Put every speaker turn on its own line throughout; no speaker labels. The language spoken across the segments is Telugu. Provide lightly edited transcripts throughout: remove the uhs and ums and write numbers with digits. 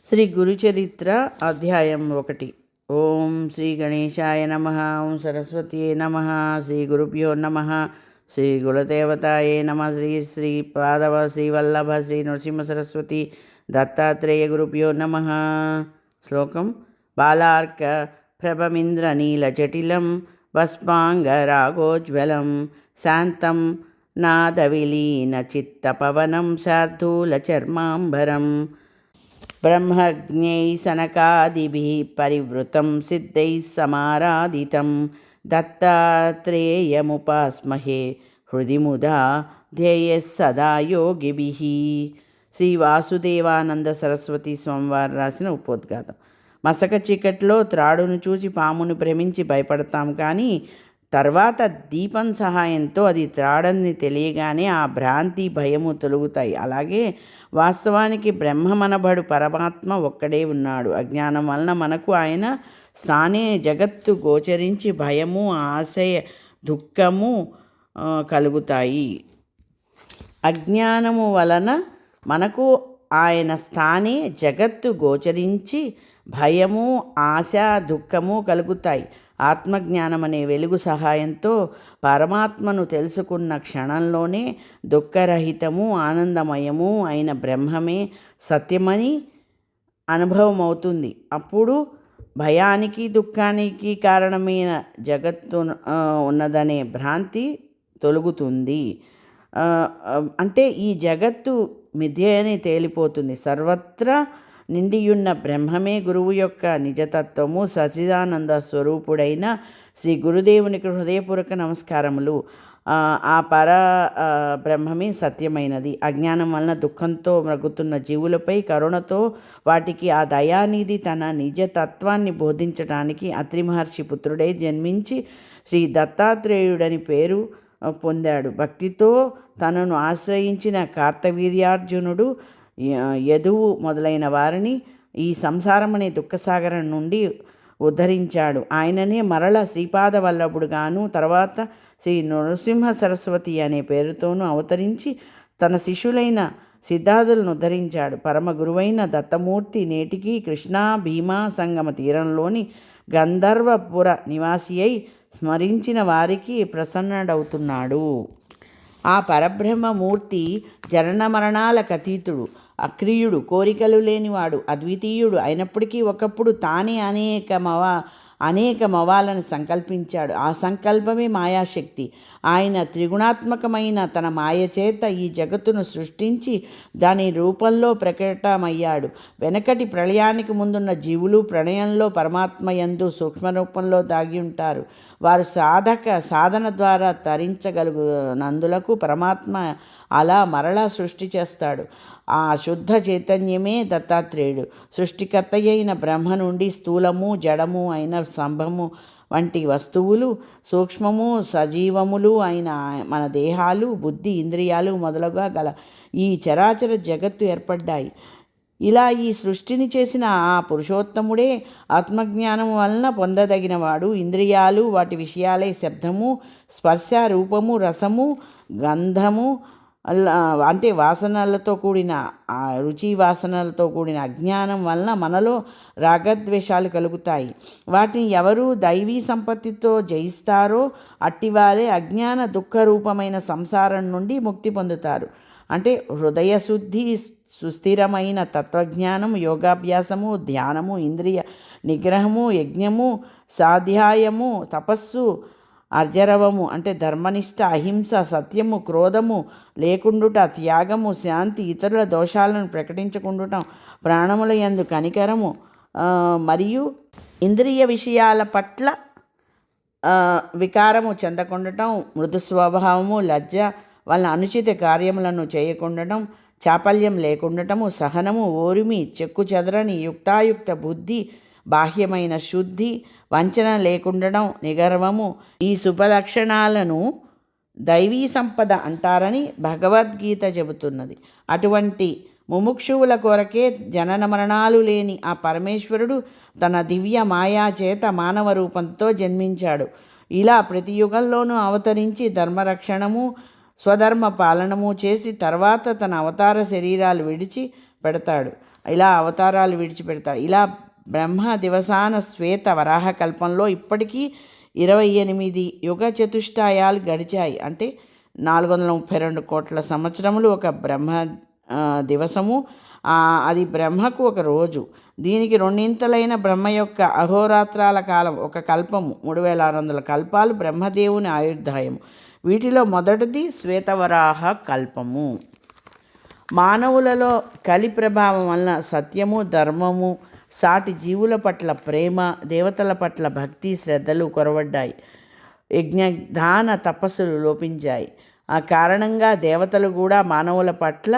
శ్రీ గురుచరిత్ర అధ్యాయం 1. ఓం శ్రీ గణేశాయ నమః. ఓం సరస్వతీయే నమః. శ్రీ గురుభ్యో నమః. శ్రీ గురుదేవతాయే నమః. శ్రీ శ్రీ పాదవ శ్రీ వల్లభ శ్రీ నృసింహ సరస్వతి దత్తాత్రేయ గురుభ్యో నమః. శ్లోకం. బాలార్క ప్రభమింద్ర నీలచటిలం భస్మాంగరాగోజ్వలం శాంతం నాదవిలీన చిత్తపవనం శార్దూల చర్మాంబరం బ్రహ్మజ్ఞై సనకాదిభిః పరివృతం సిద్ధైః సమారాధితం దత్తాత్రేయముపాస్మహే హృది ముదా ధ్యేయః సదా యోగిభిః. శ్రీ వాసుదేవానంద సరస్వతి స్వామివారు రాసిన ఉపోద్ఘాతం. మసక చీకట్లో త్రాడును చూసి పామును భ్రమించి భయపడతాం, కానీ తర్వాత దీపం సహాయంతో అది త్రాడని తెలియగానే ఆ భ్రాంతి భయము తొలగుతాయి. అలాగే వాస్తవానికి బ్రహ్మమనబడు పరమాత్మ ఒక్కడే ఉన్నాడు. అజ్ఞానం వలన మనకు ఆయన స్థానే జగత్తు గోచరించి భయము ఆశయ దుఃఖము కలుగుతాయి. అజ్ఞానము వలన మనకు ఆయన స్థానే జగత్తు గోచరించి భయము ఆశ దుఃఖము కలుగుతాయి. ఆత్మజ్ఞానం అనే వెలుగు సహాయంతో పరమాత్మను తెలుసుకున్న క్షణంలోనే దుఃఖరహితము ఆనందమయము అయిన బ్రహ్మమే సత్యమని అనుభవం అవుతుంది. అప్పుడు భయానికి దుఃఖానికి కారణమైన జగత్తు ఉన్నదనే భ్రాంతి తొలగుతుంది. అంటే ఈ జగత్తు మిథ్య అని తేలిపోతుంది. సర్వత్రా నిండియున్న బ్రహ్మమే గురువు యొక్క నిజతత్వము. సచిదానంద స్వరూపుడైన శ్రీ గురుదేవునికి హృదయపూర్వక నమస్కారములు. ఆ పర బ్రహ్మమే సత్యమైనది. అజ్ఞానం వలన దుఃఖంతో మ్రగుతున్న జీవులపై కరుణతో వాటికి ఆ దయానిధి తన నిజతత్వాన్ని బోధించడానికి అత్రి మహర్షి పుత్రుడై జన్మించి శ్రీ దత్తాత్రేయుడని పేరు పొందాడు. భక్తితో తనను ఆశ్రయించిన కార్తవీర్యార్జునుడు, యదువు మొదలైన వారిని ఈ సంసారమనే దుఃఖసాగరం నుండి ఉద్ధరించాడు. ఆయననే మరల శ్రీపాద వల్లభుడుగాను తర్వాత శ్రీ నృసింహ సరస్వతి అనే పేరుతోనూ అవతరించి తన శిష్యులైన సిద్ధార్థులను ఉద్ధరించాడు. పరమ గురువైన దత్తమూర్తి నేటికి కృష్ణా భీమా సంగమ తీరంలోని గంధర్వపుర నివాసి అయి స్మరించిన వారికి ప్రసన్నుడవుతున్నాడు. ఆ పరబ్రహ్మమూర్తి జనన మరణాలకు అతీతుడు, అక్రియుడు, కోరికలు లేనివాడు, అద్వితీయుడు అయినప్పటికీ ఒకప్పుడు తానే అనేకమవ్వాలని సంకల్పించాడు. ఆ సంకల్పమే మాయాశక్తి. ఆయన త్రిగుణాత్మకమైన తన మాయ చేత ఈ జగత్తును సృష్టించి దాని రూపంలో ప్రకటమయ్యాడు. వెనకటి ప్రళయానికి ముందున్న జీవులు ప్రళయంలో పరమాత్మయందు సూక్ష్మరూపంలో దాగి ఉంటారు. వారు సాధన ద్వారా తరించగలుగునందులకు పరమాత్మ అలా మరలా సృష్టి చేస్తాడు. ఆ శుద్ధ చైతన్యమే దత్తాత్రేయుడు. సృష్టికర్త అయిన బ్రహ్మ నుండి స్థూలము జడము అయిన స్తంభము వంటి వస్తువులు, సూక్ష్మము సజీవములు అయిన మన దేహాలు, బుద్ధి, ఇంద్రియాలు మొదలుగా గల ఈ చరాచర జగత్తు ఏర్పడ్డాయి. ఇలా ఈ సృష్టిని చేసిన ఆ పురుషోత్తముడే ఆత్మజ్ఞానం వలన పొందదగినవాడు. ఇంద్రియాలు వాటి విషయాలే శబ్దము, స్పర్శ, రూపము, రసము, గంధము అంటే వాసనలతో కూడిన రుచి వాసనలతో కూడిన అజ్ఞానం వలన మనలో రాగద్వేషాలు కలుగుతాయి. వాటిని ఎవరు దైవీ సంపత్తితో జయిస్తారో అట్టివారే అజ్ఞాన దుఃఖరూపమైన సంసారం నుండి ముక్తి పొందుతారు. అంటే హృదయ శుద్ధి, సుస్థిరమైన తత్వజ్ఞానం, యోగాభ్యాసము, ధ్యానము, ఇంద్రియ నిగ్రహము, యజ్ఞము, స్వాధ్యాయము, తపస్సు, అర్జరవము అంటే ధర్మనిష్ట, అహింస, సత్యము, క్రోధము లేకుండుట, త్యాగము, శాంతి, ఇతరుల దోషాలను ప్రకటించకుండుటం, ప్రాణముల యందు కనికరము మరియు ఇంద్రియ విషయాల పట్ల వికారము చెందకుండటం, మృదు స్వభావము, లజ్జ వలన అనుచిత కార్యములను చేయకుండటం, చాపల్యం లేకుండటము, సహనము, ఓరిమి, చెక్కు చెదరని యుక్తాయుక్త బుద్ధి, బాహ్యమైన శుద్ధి, వంచన లేకుండడం, నిగర్వము, ఈ శుభలక్షణాలను దైవీ సంపద అంటారని భగవద్గీత చెబుతున్నది. అటువంటి ముముక్షువుల కొరకే జనన మరణాలు లేని ఆ పరమేశ్వరుడు తన దివ్య మాయా చేత మానవ రూపంతో జన్మించాడు. ఇలా ప్రతి యుగంలోనూ అవతరించి ధర్మరక్షణము, స్వధర్మ పాలనము చేసి తర్వాత తన అవతార శరీరాలు విడిచి పెడతాడు. ఇలా అవతారాలు విడిచిపెడతారు. ఇలా బ్రహ్మ దివసాన శ్వేత వరాహ కల్పంలో ఇప్పటికీ 28 యుగ చతుష్టయాలు గడిచాయి. అంటే 432 కోట్ల సంవత్సరములు ఒక బ్రహ్మ దివసము, అది బ్రహ్మకు ఒక రోజు. దీనికి రెండింతలైన బ్రహ్మ యొక్క అహోరాత్రాల కాలం ఒక కల్పము. 3600 కల్పాలు బ్రహ్మదేవుని ఆయుర్దాయము. వీటిలో మొదటిది శ్వేతవరాహ కల్పము. మానవులలో కలి ప్రభావం వలన సత్యము, ధర్మము, సాటి జీవుల పట్ల ప్రేమ, దేవతల పట్ల భక్తి శ్రద్ధలు కొరవడ్డాయి. యజ్ఞదాన తపస్సులు లోపించాయి. ఆ కారణంగా దేవతలు కూడా మానవుల పట్ల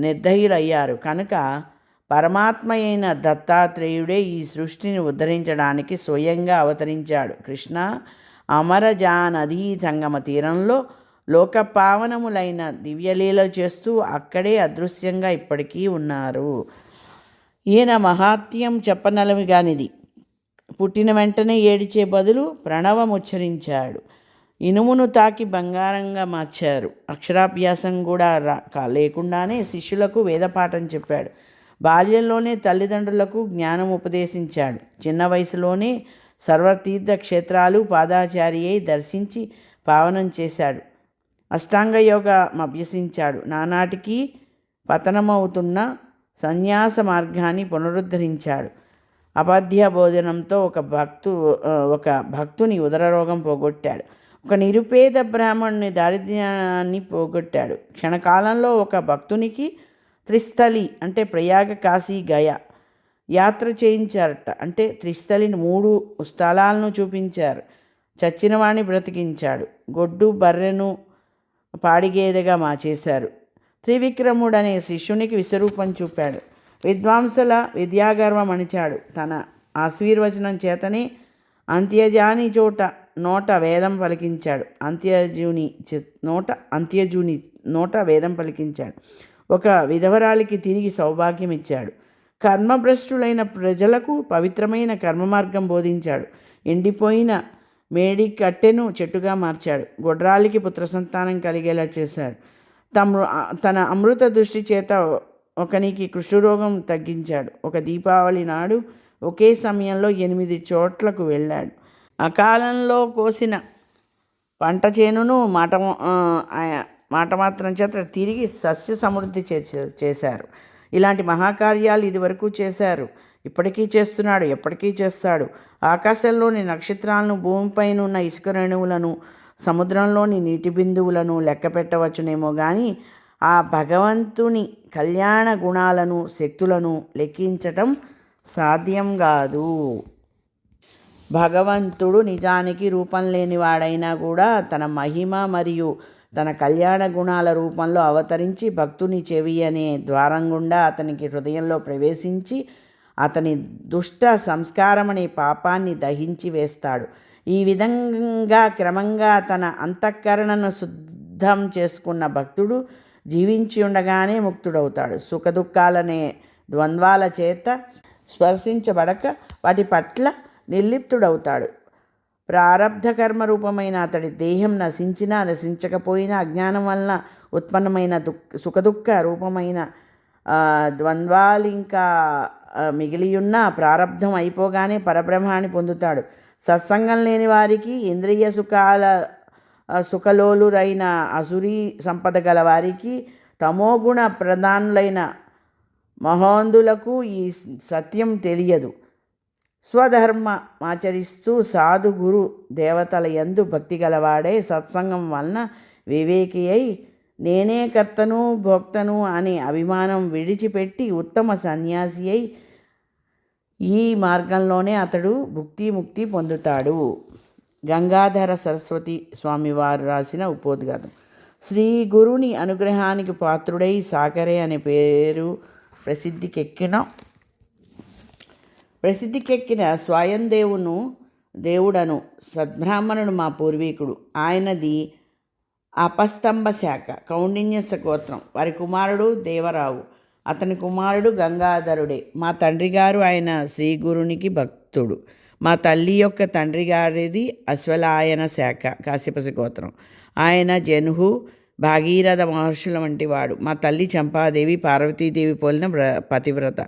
నిర్దయులయ్యారు. కనుక పరమాత్మ అయిన దత్తాత్రేయుడే ఈ సృష్టిని ఉద్ధరించడానికి స్వయంగా అవతరించాడు. కృష్ణ అమరజా నదీ సంగమ తీరంలో లోకపావనములైన దివ్యలీలలు చేస్తూ అక్కడే అదృశ్యంగా ఇప్పటికీ ఉన్నారు. ఈయన మహాత్యం చెప్పనలవిగానిది. పుట్టిన వెంటనే ఏడిచే బదులు ప్రణవముచ్చరించాడు. ఇనుమును తాకి బంగారంగా మార్చారు. అక్షరాభ్యాసం కూడా లేకుండానే శిష్యులకు వేదపాఠం చెప్పాడు. బాల్యంలోనే తల్లిదండ్రులకు జ్ఞానం ఉపదేశించాడు. చిన్న వయసులోనే సర్వతీర్థ క్షేత్రాలు పాదాచారి అయి దర్శించి పావనం చేశాడు. అష్టాంగ యోగం అభ్యసించాడు. నానాటికి పతనమవుతున్న సన్యాస మార్గాన్ని పునరుద్ధరించాడు. అపథ్య భోజనంతో ఒక భక్తుని ఉదరరోగం పోగొట్టాడు. ఒక నిరుపేద బ్రాహ్మణుని దారిద్ర్యాన్ని పోగొట్టాడు. క్షణకాలంలో ఒక భక్తునికి త్రిస్థలి అంటే ప్రయాగ, కాశీ, గయ యాత్ర చేయించారట. అంటే త్రిస్థలిని 3 స్థలాలను చూపించారు. చచ్చినవాణ్ణి బ్రతికించాడు. గొడ్డు బర్రెను పాడిగేదెగా చేశారు. త్రివిక్రముడు అనే శిష్యునికి విశ్వరూపం చూపాడు. విద్వాంసుల విద్యాగర్వం అణిచాడు. తన ఆశీర్వచనం చేతనే అంత్యజాని నోట వేదం పలికించాడు. అంత్యజుని నోట వేదం పలికించాడు. ఒక విధవరాలికి తిరిగి సౌభాగ్యం ఇచ్చాడు. కర్మభ్రష్టులైన ప్రజలకు పవిత్రమైన కర్మ మార్గం బోధించాడు. ఎండిపోయిన మేడి కట్టెను చెట్టుగా మార్చాడు. గొడ్రాలికి పుత్ర సంతానం కలిగేలా చేశాడు. తన అమృత దృష్టి చేత ఒకనికి కుష్ఠరోగం తగ్గించాడు. ఒక దీపావళి నాడు ఒకే సమయంలో 8 చోట్లకు వెళ్ళాడు. అకాలంలో కోసిన పంట చేనును మాట మాత్రం చేత తిరిగి సస్య సమృద్ధి చేశారు. ఇలాంటి మహాకార్యాలు ఇదివరకు చేశారు, ఇప్పటికీ చేస్తున్నాడు, ఎప్పటికీ చేస్తాడు. ఆకాశంలోని నక్షత్రాలను, భూమిపైన ఉన్న ఇసుక రేణువులను, సముద్రంలోని నీటి బిందువులను లెక్క పెట్టవచ్చునేమో కానీ ఆ భగవంతుని కళ్యాణ గుణాలను, శక్తులను లెక్కించటం సాధ్యం కాదు. భగవంతుడు నిజానికి రూపం లేనివాడైనా కూడా తన మహిమ మరియు తన కళ్యాణ గుణాల రూపంలో అవతరించి భక్తుని చెవి అనే ద్వారం గుండా అతనికి హృదయంలో ప్రవేశించి అతని దుష్ట సంస్కారం అనే పాపాన్ని దహించి వేస్తాడు. ఈ విధంగా క్రమంగా తన అంతఃకరణను శుద్ధం చేసుకున్న భక్తుడు జీవించి ఉండగానే ముక్తుడవుతాడు. సుఖదుఖాలనే ద్వంద్వాల చేత స్పర్శించబడక వాటి పట్ల నిర్లిప్తుడవుతాడు. ప్రారబ్ధ కర్మ రూపమైన అతడి దేహం నశించినా నశించకపోయినా అజ్ఞానం వలన ఉత్పన్నమైన సుఖదుఖ రూపమైన ద్వంద్వాలు ఇంకా మిగిలియున్న ప్రారబ్ధం అయిపోగానే పరబ్రహ్మాన్ని పొందుతాడు. సత్సంగం లేని వారికి, ఇంద్రియ సుఖలోలురైన అసురీ సంపద గల వారికి, తమోగుణ ప్రధానులైన మహోందులకు ఈ సత్యం తెలియదు. స్వధర్మమాచరిస్తూ సాధు గురు దేవతల యందు భక్తి గలవాడే సత్సంగం వలన వివేకి అయి నేనే కర్తను భోక్తను అనే అభిమానం విడిచిపెట్టి ఉత్తమ సన్యాసి అయి ఈ మార్గంలోనే అతడు ముక్తి పొందుతాడు. గంగాధర సరస్వతి స్వామివారు రాసిన ఉపోద్ఘాతం. శ్రీ గురుని అనుగ్రహానికి పాత్రుడై సాకరే అనే పేరు ప్రసిద్ధికెక్కిన స్వయం దేవుడను సద్బ్రాహ్మణుడు మా పూర్వీకుడు. ఆయనది అపస్తంభ శాఖ, కౌండిన్యస గోత్రం. వారి కుమారుడు దేవరావు, అతని కుమారుడు గంగాధరుడే. మా తండ్రి గారు ఆయన శ్రీ గురునికి భక్తుడు. మా తల్లి యొక్క తండ్రి గారిది అశ్వలాయన శాఖ, కాశ్యపసి గోత్రం. ఆయన జన్హు భాగీరథ మహర్షుల వంటి వాడు. మా తల్లి చంపాదేవి పార్వతీదేవి పోలిన పతివ్రత.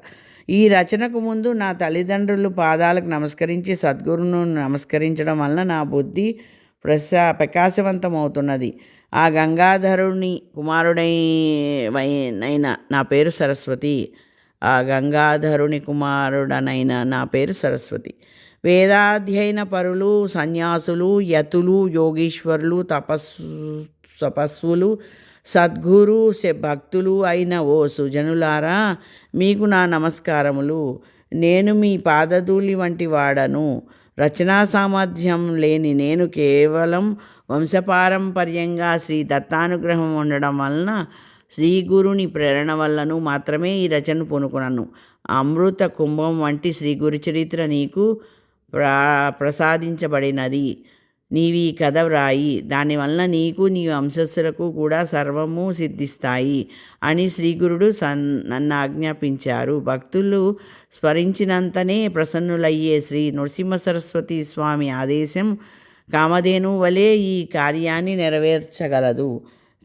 ఈ రచనకు ముందు నా తల్లిదండ్రులు పాదాలకు నమస్కరించి సద్గురును నమస్కరించడం వలన నా బుద్ధి ప్రకాశవంతమవుతున్నది. ఆ గంగాధరుని కుమారుడైన నా పేరు సరస్వతి. ఆ గంగాధరుని కుమారుడనైన నా పేరు సరస్వతి. వేదాధ్యయన పరులు, సన్యాసులు, యతులు, యోగీశ్వరులు, తపస్సులు, సద్గురు భక్తులు అయిన ఓ సుజనులారా, మీకు నా నమస్కారములు. నేను మీ పాదధూళి వంటి వాడను. రచనా సామర్థ్యం లేని నేను కేవలం వంశపారంపర్యంగా శ్రీ దత్తానుగ్రహం ఉండడం వలన, శ్రీ గురుని ప్రేరణ వల్లను మాత్రమే ఈ రచనను పూనుకున్నాను. అమృత కుంభం వంటి శ్రీ గురు చరిత్ర నీకు ప్రసాదించబడినది. నీవి కథ వ్రాయి, దానివల్ల నీకు నీ వంశస్థులకు కూడా సర్వము సిద్ధిస్తాయి అని శ్రీగురుడు నన్ను ఆజ్ఞాపించారు. భక్తులు స్మరించినంతనే ప్రసన్నులయ్యే శ్రీ నృసింహ సరస్వతి స్వామి ఆదేశం కామధేను వలె ఈ కార్యాన్ని నెరవేర్చగలదు.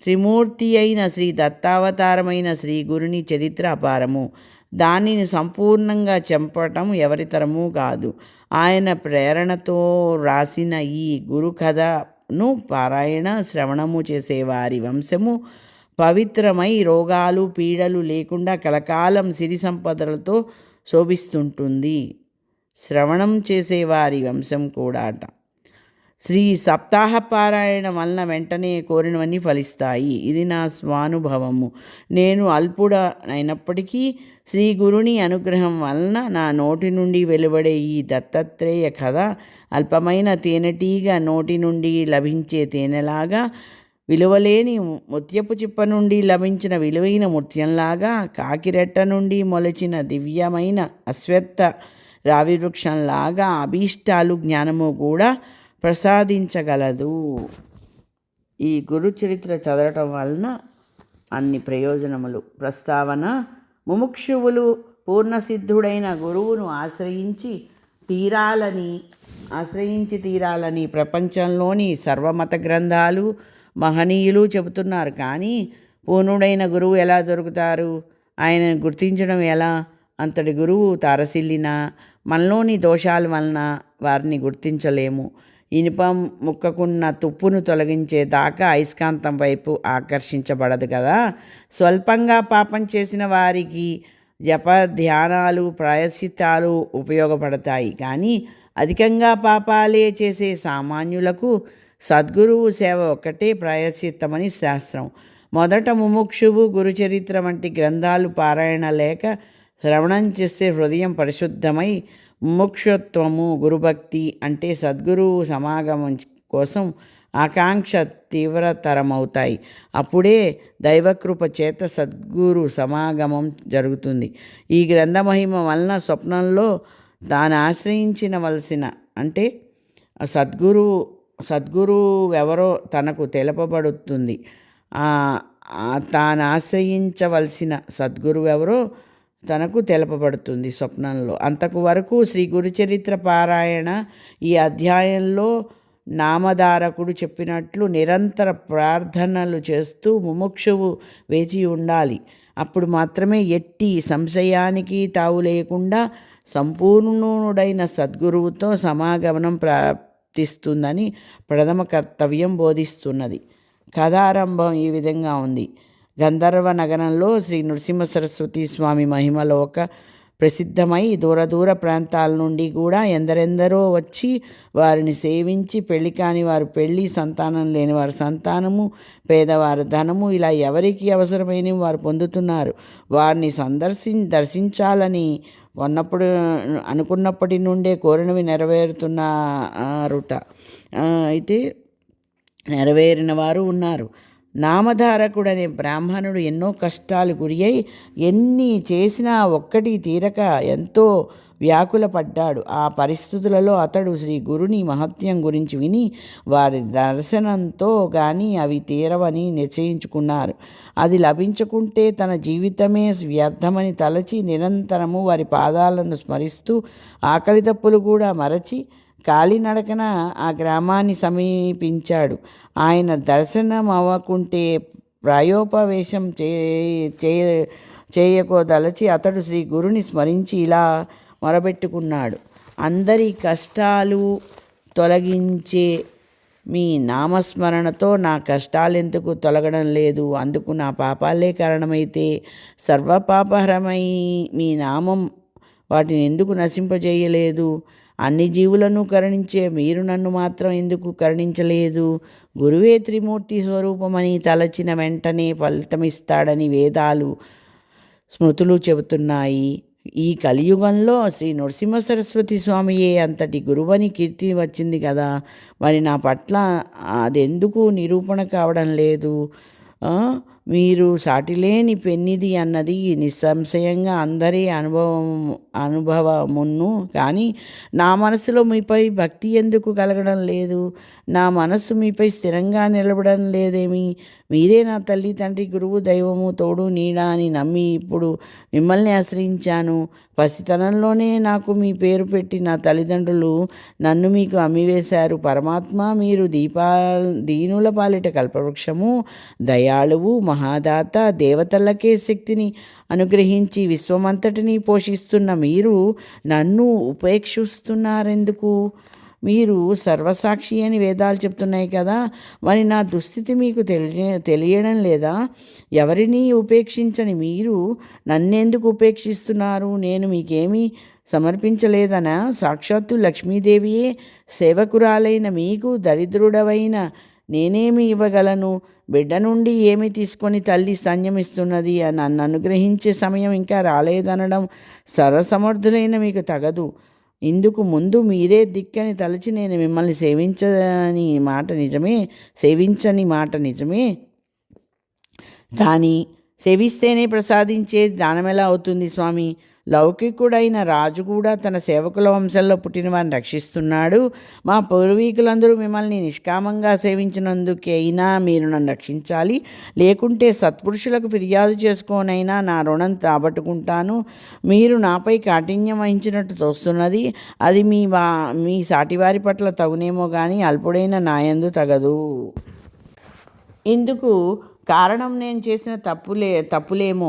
త్రిమూర్తి అయిన శ్రీ దత్తావతారమైన శ్రీ గురుని చరిత్ర అపారము. దానిని సంపూర్ణంగా చెప్పటం ఎవరితరమూ కాదు. ఆయన ప్రేరణతో రాసిన ఈ గురు కథను పారాయణ శ్రవణము చేసేవారి వంశము పవిత్రమై రోగాలు పీడలు లేకుండా కలకాలం సిరి సంపదలతో శోభిస్తుంటుంది. శ్రవణం చేసేవారి వంశం కూడా అట. శ్రీ సప్తాహ పారాయణ వలన వెంటనే కోరినవన్నీ ఫలిస్తాయి. ఇది నా స్వానుభవము. నేను అల్పుడనైనప్పటికీ శ్రీ గురుని అనుగ్రహం వలన నా నోటి నుండి వెలువడే ఈ దత్తాత్రేయ కథ అల్పమైన తేనెటీగ నోటి నుండి లభించే తేనెలాగా, విలువలేని ముత్యపు చిప్ప నుండి లభించిన విలువైన ముత్యంలాగా, కాకిరెట్ట నుండి మొలచిన దివ్యమైన అశ్వత్థ రావి వృక్షంలాగా అభీష్టాలు జ్ఞానము కూడా ప్రసాదించగలదు. ఈ గురు చరిత్ర చదవటం వలన అన్ని ప్రయోజనములు. ప్రస్తావన: ముముక్షువులు పూర్ణసిద్ధుడైన గురువును ఆశ్రయించి తీరాలని ప్రపంచంలోని సర్వమత గ్రంథాలు మహనీయులు చెబుతున్నారు. కానీ పూర్ణుడైన గురువు ఎలా దొరుకుతారు? ఆయనను గుర్తించడం ఎలా? అంతటి గురువు తారసిల్లిన మనలోని దోషాల వలన వారిని గుర్తించలేము. ఇనుప ముక్కకున్న తుప్పును తొలగించే దాకా అయస్కాంతం వైపు ఆకర్షించబడదు కదా. స్వల్పంగా పాపం చేసిన వారికి జప ధ్యానాలు ప్రాయశ్చిత్తాలు ఉపయోగపడతాయి. కానీ అధికంగా పాపాలే చేసే సామాన్యులకు సద్గురువు సేవ ఒక్కటే ప్రాయశ్చిత్తమని శాస్త్రం. మొదట ముముక్షువు గురుచరిత్ర వంటి గ్రంథాలు పారాయణ లేక శ్రవణం చేస్తే హృదయం పరిశుద్ధమై ముముక్షత్వము, గురుభక్తి అంటే సద్గురువు సమాగమం కోసం ఆకాంక్ష తీవ్రతరమవుతాయి. అప్పుడే దైవకృప చేత సద్గురు సమాగమం జరుగుతుంది. ఈ గ్రంథ మహిమ వలన స్వప్నంలో తాను ఆశ్రయించవలసిన అంటే సద్గురువెవరో తనకు తెలుపబడుతుంది. తాను ఆశ్రయించవలసిన సద్గురువెవరో తనకు తెలుపబడుతుంది స్వప్నంలో. అంతకు వరకు శ్రీ గురుచరిత్ర పారాయణ ఈ అధ్యాయంలో నామధారకుడు చెప్పినట్లు నిరంతర ప్రార్థనలు చేస్తూ ముముక్షువు వేచి ఉండాలి. అప్పుడు మాత్రమే ఎట్టి సంశయానికి తావు లేకుండా సంపూర్ణుడైన సద్గురువుతో సమాగమనం ప్రాప్తిస్తుందని ప్రథమ కర్తవ్యం బోధిస్తున్నది. కథారంభం ఈ విధంగా ఉంది. గంధర్వ నగరంలో శ్రీ నృసింహ సరస్వతి స్వామి మహిమలోక ప్రసిద్ధమై దూర ప్రాంతాల నుండి కూడా ఎందరెందరో వచ్చి వారిని సేవించి పెళ్లి కాని వారు పెళ్ళి, సంతానం లేని వారు సంతానము, పేదవారు ధనము, ఇలా ఎవరికి అవసరమైనవి వారు పొందుతున్నారు. వారిని దర్శించాలని అనుకున్నప్పటి నుండే కోరినవి నెరవేరుతున్నారుట. అయితే నెరవేరిన వారు ఉన్నారు. నామధారకుడనే బ్రాహ్మణుడు ఎన్నో కష్టాలు గురి అయి ఎన్ని చేసినా ఒక్కటి తీరక ఎంతో వ్యాకులపడ్డాడు. ఆ పరిస్థితులలో అతడు శ్రీ గురుని మహత్యం గురించి విని వారి దర్శనంతో కానీ అవి తీరవని నిశ్చయించుకున్నారు. అది లభించకుంటే తన జీవితమే వ్యర్థమని తలచి నిరంతరము వారి పాదాలను స్మరిస్తూ ఆకలి తప్పులు కూడా మరచి కాలినడకన ఆ గ్రామాన్ని సమీపించాడు. ఆయన దర్శనం అవ్వకుంటే ప్రాయోపవేశం చేయకోదలచి అతడు శ్రీ గురుని స్మరించి ఇలా మొరబెట్టుకున్నాడు. అందరి కష్టాలు తొలగించే మీ నామస్మరణతో నా కష్టాలెందుకు తొలగడం లేదు? అందుకు నా పాపాలే కారణమైతే సర్వపాపహరమై మీ నామం వాటిని ఎందుకు నశింపజేయలేదు? అన్ని జీవులను కరుణించే మీరు నన్ను మాత్రం ఎందుకు కరుణించలేదు? గురువే త్రిమూర్తి స్వరూపమని తలచిన వెంటనే ఫలితమిస్తాడని వేదాలు స్మృతులు చెబుతున్నాయి. ఈ కలియుగంలో శ్రీ నృసింహ సరస్వతి స్వామియే అంతటి గురువని కీర్తి వచ్చింది కదా, మరి నా పట్ల అదెందుకు నిరూపణ కావడం లేదు? మీరు సాటిలేని పెన్నిది అన్నది నిస్సంశయంగా అందరి అనుభవమును. కానీ నా మనసులో మీపై భక్తి ఎందుకు కలగడం లేదు? నా మనస్సు మీపై స్థిరంగా నిలబడడం లేదేమి? మీరే నా తల్లి, తండ్రి, గురువు, దైవము, తోడు, నీడ అని నమ్మి ఇప్పుడు మిమ్మల్ని ఆశ్రయించాను. పసితనంలోనే నాకు మీ పేరు పెట్టి నా తల్లిదండ్రులు నన్ను మీకు అమ్మివేశారు. పరమాత్మ, మీరు దీనుల పాలిట కల్పవృక్షము, దయాళువు, మహాదాత, దేవతలకే శక్తిని అనుగ్రహించి విశ్వమంతటిని పోషిస్తున్న మీరు నన్ను ఉపేక్షిస్తున్నారెందుకు? మీరు సర్వసాక్షి అని వేదాలు చెప్తున్నాయి కదా, మరి నా దుస్థితి మీకు తెలియడం లేదా? ఎవరిని ఉపేక్షించని మీరు నన్నెందుకు ఉపేక్షిస్తున్నారు? నేను మీకేమీ సమర్పించలేదనా? సాక్షాత్తు లక్ష్మీదేవియే సేవకురాలైన మీకు దరిద్రుడవైన నేనేమి ఇవ్వగలను? బిడ్డ నుండి ఏమి తీసుకొని తల్లి స్తన్యమిస్తున్నది? నన్ను అనుగ్రహించే సమయం ఇంకా రాలేదనడం సర్వసమర్థులైన మీకు తగదు. ఇందుకు ముందు మీరే దిక్కని తలచి నేను మిమ్మల్ని సేవించని మాట నిజమే, కానీ సేవిస్తేనే ప్రసాదించేది దానమెలా అవుతుంది స్వామి? లౌకికుడైన రాజు కూడా తన సేవకుల వంశంలో పుట్టిన వారిని రక్షిస్తున్నాడు. మా పూర్వీకులందరూ మిమ్మల్ని నిష్కామంగా సేవించినందుకైనా మీరు నన్ను రక్షించాలి. లేకుంటే సత్పురుషులకు ఫిర్యాదు చేసుకోనైనా నా రుణం తాబట్టుకుంటాను. మీరు నాపై కాఠిన్యం వహించినట్టు తోస్తున్నది. అది మీ సాటివారి పట్ల తగునేమో కానీ అల్పుడైన నాయందు తగదు. ఇందుకు కారణం నేను చేసిన తప్పులేమో.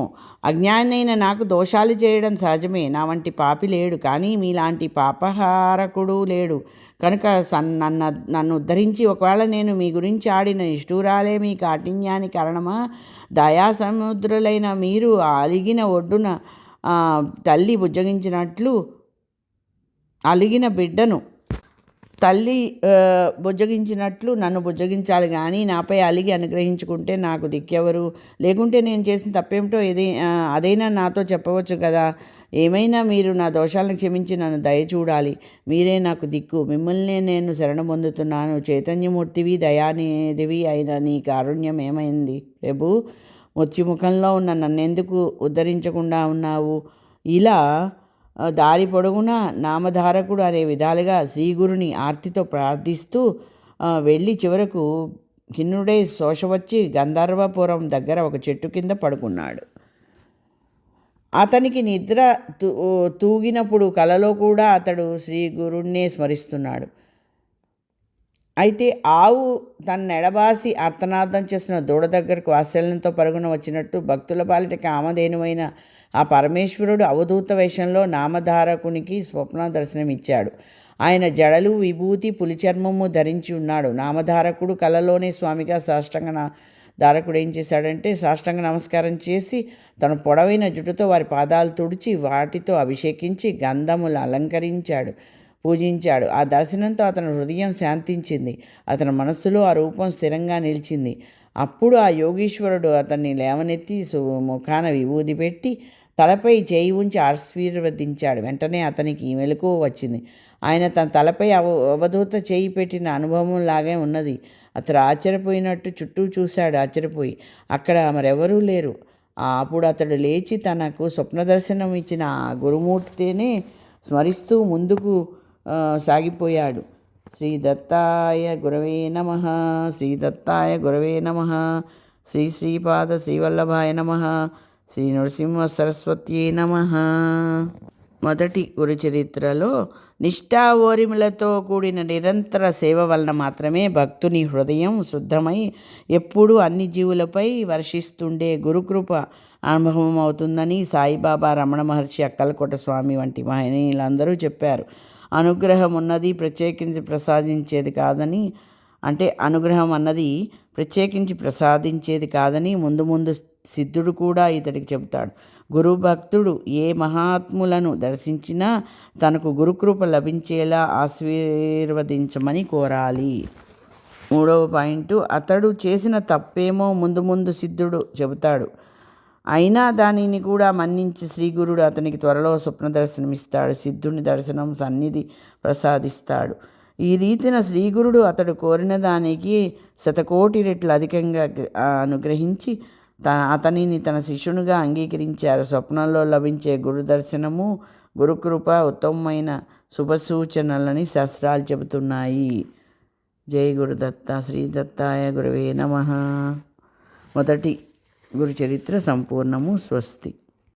అజ్ఞానైన నాకు దోషాలు చేయడం సహజమే. నా వంటి పాపి లేడు, కానీ మీలాంటి పాపహారకుడు లేడు. కనుక నన్ను ఉద్ధరించి, ఒకవేళ నేను మీ గురించి ఆడిన నిష్ఠూరాలే మీ కాఠిన్యానికి కారణమా? దయాసముద్రులైన మీరు అలిగిన ఒడ్డున తల్లి బుజ్జగించినట్లు అలిగిన బిడ్డను తల్లి బుజ్జగించినట్లు నన్ను బుజ్జగించాలి, కానీ నాపై అలిగి అనుగ్రహించుకుంటే నాకు దిక్కెవరు? లేకుంటే నేను చేసిన తప్పేమిటో అదైనా నాతో చెప్పవచ్చు కదా. ఏమైనా మీరు నా దోషాలను క్షమించి నన్ను దయ చూడాలి. మీరే నాకు దిక్కు. మిమ్మల్నే నేను శరణు పొందుతున్నాను. చైతన్యమూర్తివి, దయానిధివి అయిన నీ కారుణ్యం ఏమైంది ప్రభు? మృత్యుముఖంలో ఉన్న నన్నెందుకు ఉద్ధరించకుండా ఉన్నావు? ఇలా దారి పొడుగునా నామధారకుడు అనే విధాలుగా శ్రీగురుని ఆర్తితో ప్రార్థిస్తూ వెళ్ళి చివరకు ఖిన్నుడై శోషవచ్చి గంధర్వపురం దగ్గర ఒక చెట్టు కింద పడుకున్నాడు. అతనికి నిద్ర తూగినప్పుడు కలలో కూడా అతడు శ్రీ గురుణ్ణే స్మరిస్తున్నాడు. అయితే ఆవు తన ఎడబాసి అర్థనార్థం చేసిన దూడ దగ్గరకు వాత్సల్యంతో పరుగున వచ్చినట్టు భక్తుల పాలిట కామధేనువైన ఆ పరమేశ్వరుడు అవధూత వేషంలో నామధారకునికి స్వప్న దర్శనమిచ్చాడు. ఆయన జడలు, విభూతి, పులిచర్మము ధరించి ఉన్నాడు. నామధారకుడు కలలోనే స్వామిగా ధారకుడు ఏం చేశాడంటే సాష్టాంగ నమస్కారం చేసి తన పొడవైన జుట్టుతో వారి పాదాలు తుడిచి వాటితో అభిషేకించి గంధములు అలంకరించాడు, పూజించాడు. ఆ దర్శనంతో అతని హృదయం శాంతించింది. అతని మనస్సులో ఆ రూపం స్థిరంగా నిలిచింది. అప్పుడు ఆ యోగీశ్వరుడు అతన్ని లేవనెత్తి ముఖాన విభూది పెట్టి తలపై చేయి ఉంచి ఆశీర్వదించాడు. వెంటనే అతనికి మెలకువ వచ్చింది. ఆయన తన తలపై అవధూత చేయి పెట్టిన అనుభవం లాగే ఉన్నది. అతడు ఆశ్చర్యపోయినట్టు చుట్టూ చూశాడు. ఆశ్చర్యపోయి అక్కడ మరెవరూ లేరు. అప్పుడు అతడు లేచి తనకు స్వప్న దర్శనం ఇచ్చిన ఆ గురుమూర్తిని స్మరిస్తూ ముందుకు సాగిపోయాడు. శ్రీ దత్తాయ గురవే నమః. శ్రీ దత్తాయ గురవే నమః. శ్రీ శ్రీపాద శ్రీవల్లభాయ నమః. శ్రీ నృసింహ సరస్వత్యై నమః. మొదటి గురుచరిత్రలో నిష్ఠా ఓరిములతో కూడిన నిరంతర సేవ వలన మాత్రమే భక్తుని హృదయం శుద్ధమై ఎప్పుడూ అన్ని జీవులపై వర్షిస్తుండే గురుకృప అనుభవం అవుతుందని సాయిబాబా, రమణ మహర్షి, అక్కలకోట స్వామి వంటి మహనీయులందరూ చెప్పారు. అనుగ్రహం ఉన్నది ప్రత్యేకించి ప్రసాదించేది కాదని, అంటే అనుగ్రహం అన్నది ప్రత్యేకించి ప్రసాదించేది కాదని ముందు ముందు సిద్ధుడు కూడా ఇతడికి చెబుతాడు. గురు భక్తుడు ఏ మహాత్ములను దర్శించినా తనకు గురుకృప లభించేలా ఆశీర్వదించమని కోరాలి. 3వ పాయింట్, అతడు చేసిన తప్పేమో ముందు ముందు సిద్ధుడు చెబుతాడు. అయినా దానిని కూడా మన్నించి శ్రీగురుడు అతనికి త్వరలో స్వప్న దర్శనమిస్తాడు. సిద్ధుని దర్శనం సన్నిధి ప్రసాదిస్తాడు. ఈ రీతిన శ్రీగురుడు అతడు కోరిన దానికి 100,000,000 రెట్లు అధికంగా అనుగ్రహించి అతనిని తన శిష్యునిగా అంగీకరించారు. స్వప్నంలో లభించే గురు దర్శనము, గురుకృప ఉత్తమమైన శుభసూచనలని శాస్త్రాలు చెబుతున్నాయి. జై గురుదత్త. శ్రీ దత్తాయ గురవే నమః. మొదటి గురుచరిత్ర సంపూర్ణము. స్వస్తి.